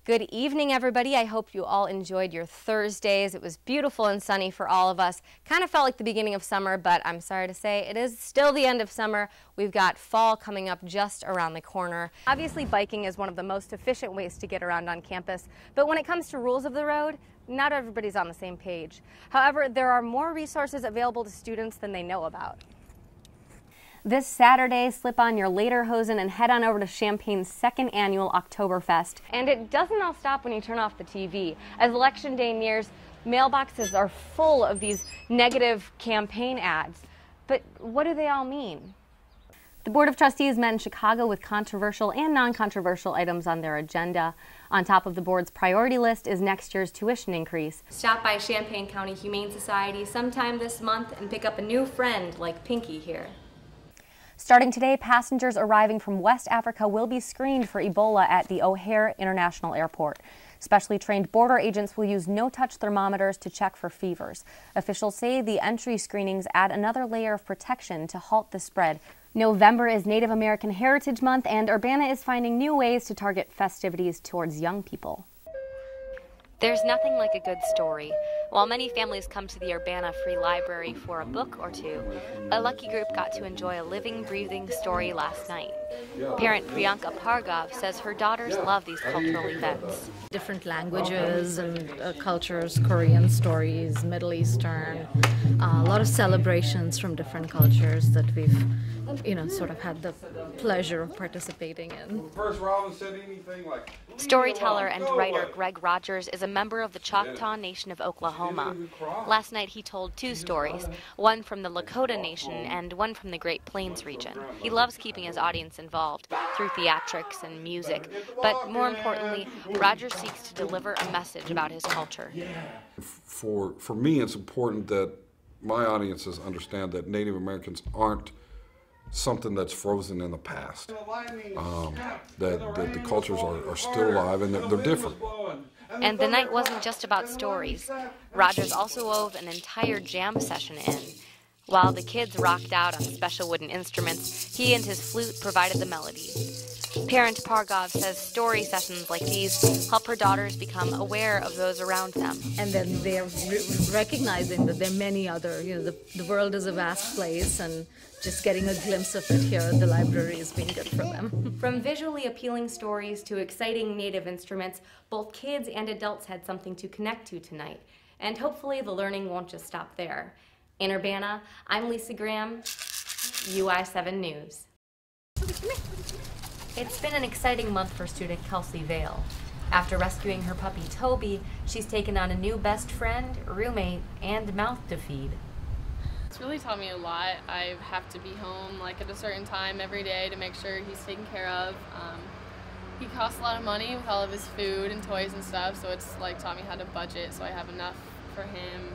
Good evening, everybody. I hope you all enjoyed your Thursdays. It was beautiful and sunny for all of us. Kind of felt like the beginning of summer, but I'm sorry to say it is still the end of summer. We've got fall coming up just around the corner. Obviously, biking is one of the most efficient ways to get around on campus, but when it comes to rules of the road, not everybody's on the same page. However, there are more resources available to students than they know about. This Saturday, slip on your lederhosen and head on over to Champaign's second annual Oktoberfest. And it doesn't all stop when you turn off the TV. As Election Day nears, mailboxes are full of these negative campaign ads. But what do they all mean? The Board of Trustees met in Chicago with controversial and non-controversial items on their agenda. On top of the board's priority list is next year's tuition increase. Stop by Champaign County Humane Society sometime this month and pick up a new friend like Pinky here. Starting today, passengers arriving from West Africa will be screened for Ebola at the O'Hare International Airport. Specially trained border agents will use no-touch thermometers to check for fevers. Officials say the entry screenings add another layer of protection to halt the spread. November is Native American Heritage Month, and Urbana is finding new ways to target festivities towards young people. There's nothing like a good story. While many families come to the Urbana Free Library for a book or two, a lucky group got to enjoy a living, breathing story last night. Parent Priyanka Pargov says her daughters love these cultural events. Different languages and cultures, Korean stories, Middle Eastern, a lot of celebrations from different cultures that we've, sort of had the pleasure of participating in. Storyteller and writer Greg Rogers is a member of the Choctaw Nation of Oklahoma. Last night he told two stories, one from the Lakota Nation and one from the Great Plains region. He loves keeping his audience involved through theatrics and music, but more importantly, Rogers seeks to deliver a message about his culture. For me, it's important that my audiences understand that Native Americans aren't something that's frozen in the past, that the cultures are still alive and they're different. And the night wasn't just about stories. Rogers also wove an entire jam session in. While the kids rocked out on special wooden instruments, he and his flute provided the melody. Parent Pargov says story sessions like these help her daughters become aware of those around them. And then they're recognizing that there are many other, the world is a vast place, and just getting a glimpse of it here at the library has been good for them. From visually appealing stories to exciting native instruments, both kids and adults had something to connect to tonight. And hopefully the learning won't just stop there. In Urbana, I'm Lisa Graham, UI7 News. It's been an exciting month for student Kelsey Vale. After rescuing her puppy Toby, she's taken on a new best friend, roommate, and mouth to feed. It's really taught me a lot. I have to be home at a certain time every day to make sure he's taken care of. He costs a lot of money with all of his food and toys and stuff, so it's taught me how to budget so I have enough for him.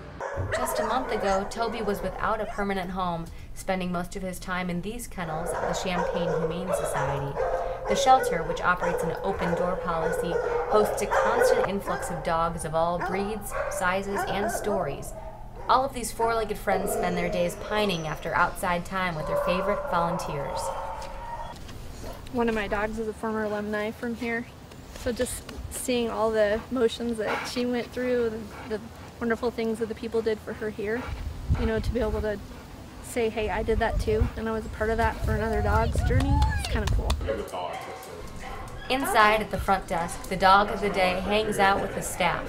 Just a month ago, Toby was without a permanent home, spending most of his time in these kennels at the Champaign Humane Society. The shelter, which operates an open-door policy, hosts a constant influx of dogs of all breeds, sizes, and stories. All of these four-legged friends spend their days pining after outside time with their favorite volunteers. One of my dogs is a former alumni from here, so just seeing all the emotions that she went through, the wonderful things that the people did for her here, to be able to say, hey, I did that too, and I was a part of that for another dog's journey, it's kind of cool. Inside at the front desk, the dog of the day hangs out with the staff.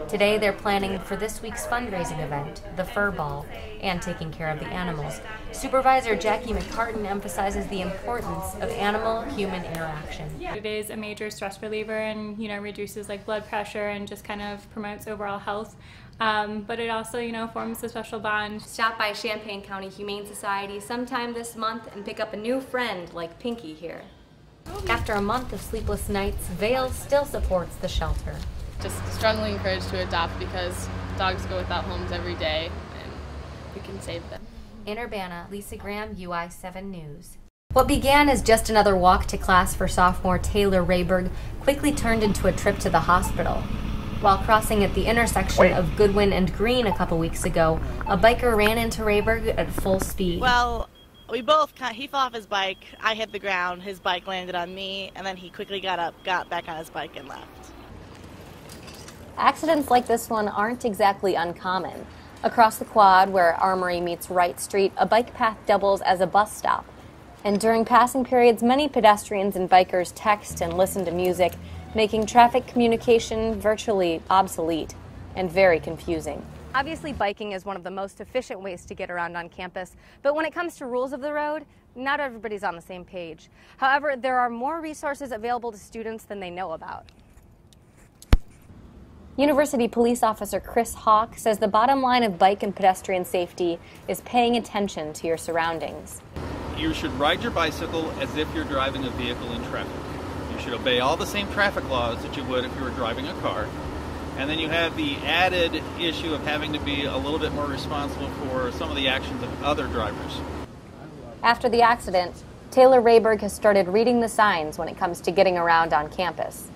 Today they're planning for this week's fundraising event, the Fur Ball, and taking care of the animals. Supervisor Jackie McCartan emphasizes the importance of animal-human interaction. It is a major stress reliever and, reduces blood pressure and just kind of promotes overall health. But it also, forms a special bond. Stop by Champaign County Humane Society sometime this month and pick up a new friend like Pinky here. After a month of sleepless nights, Vale still supports the shelter. Just strongly encouraged to adopt because dogs go without homes every day and we can save them. In Urbana, Lisa Graham, UI7 News. What began as just another walk to class for sophomore Taylor Rayberg quickly turned into a trip to the hospital. While crossing at the intersection of Goodwin and Green a couple weeks ago, a biker ran into Rayberg at full speed. Well, he fell off his bike, I hit the ground, his bike landed on me, and then he quickly got up, got back on his bike, and left. Accidents like this one aren't exactly uncommon. Across the quad, where Armory meets Wright Street, a bike path doubles as a bus stop. And during passing periods, many pedestrians and bikers text and listen to music, making traffic communication virtually obsolete and very confusing. Obviously, biking is one of the most efficient ways to get around on campus, but when it comes to rules of the road, not everybody's on the same page. However, there are more resources available to students than they know about. University police officer Chris Hawk says the bottom line of bike and pedestrian safety is paying attention to your surroundings. You should ride your bicycle as if you're driving a vehicle in traffic. You should obey all the same traffic laws that you would if you were driving a car. And then you have the added issue of having to be a little bit more responsible for some of the actions of other drivers. After the accident, Taylor Rayberg has started reading the signs when it comes to getting around on campus.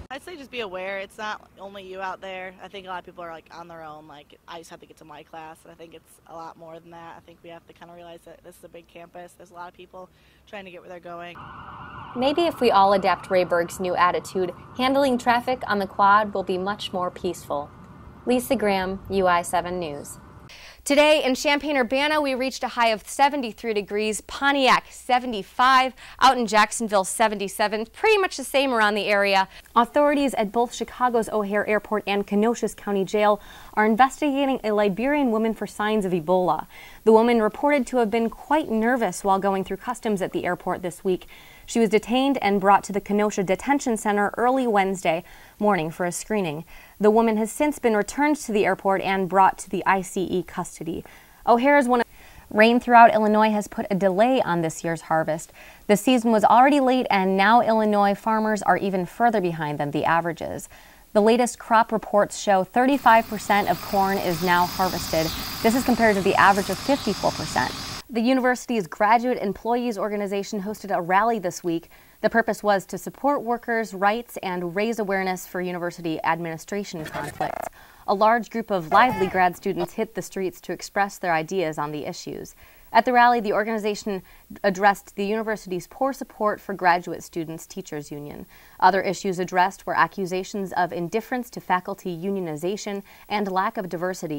I'd say just be aware. It's not only you out there. I think a lot of people are like on their own. Like, I just have to get to my class, and I think it's a lot more than that. I think we have to kind of realize that this is a big campus. There's a lot of people trying to get where they're going. Maybe if we all adapt Rayberg's new attitude, handling traffic on the quad will be much more peaceful. Lisa Graham, UI7 News. Today in Champaign-Urbana, we reached a high of 73 degrees, Pontiac 75, out in Jacksonville 77, pretty much the same around the area. Authorities at both Chicago's O'Hare Airport and Kenosha's County Jail are investigating a Liberian woman for signs of Ebola. The woman reported to have been quite nervous while going through customs at the airport this week. She was detained and brought to the Kenosha Detention Center early Wednesday morning for a screening. The woman has since been returned to the airport and brought to the ICE custody. O'Hare is one of Rain throughout Illinois has put a delay on this year's harvest. The season was already late, and now Illinois farmers are even further behind than the averages. The latest crop reports show 35% of corn is now harvested. This is compared to the average of 54%. The university's Graduate Employees Organization hosted a rally this week. The purpose was to support workers' rights and raise awareness for university administration conflicts. A large group of Lively grad students hit the streets to express their ideas on the issues. At the rally, the organization addressed the university's poor support for graduate students' teachers' union. Other issues addressed were accusations of indifference to faculty unionization and lack of diversity.